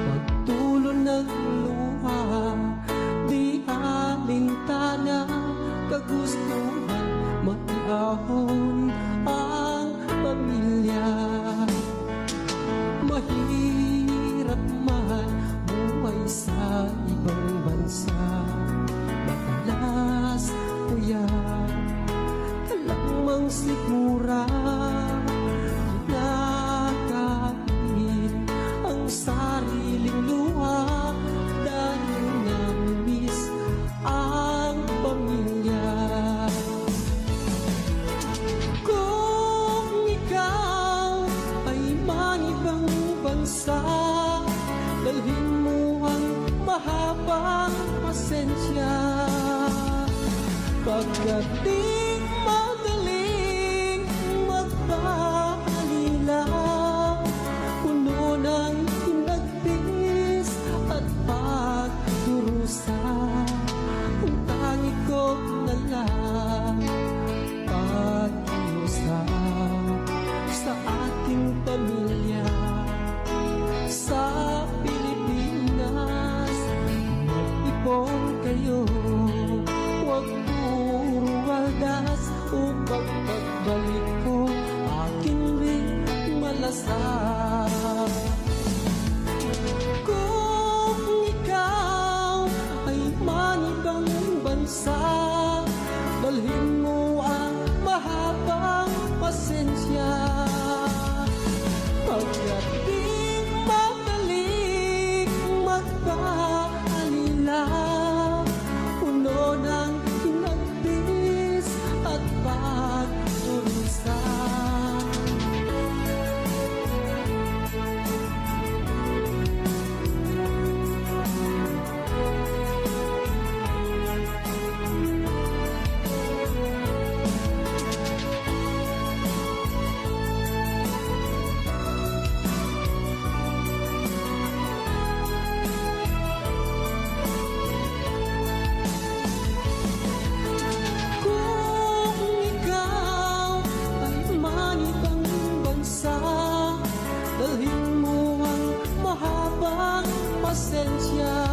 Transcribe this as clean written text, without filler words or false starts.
magtulo ng luha, di alintana kagustuhan, maiahon ang pamilya. Mahirap man buhay sa ibang bansa, madalas kuya talamang sigura kinakain ang sariling luha dahil nami-miss ang pamilya. Kung ikaw ay manibang bansa, dalhin mo ang mahabang pasensya. Pagdating madaling magpaalila, puno ng hinagpis at pagdurusa, ang tangi ko na lang pag-iusap sa ating pamilya. Sa Pilipinas, mag-ipon kayo, huwag puro waldas, upang pagbalik ko aking ring malasap. Kung ikaw ay manibang bansa, dalhin mo ang mahabang pasensya. Pagdating madaling magpaalila, puno ng hinagpis at pagdurusa. Dalhin mo ang mahabang pasensya.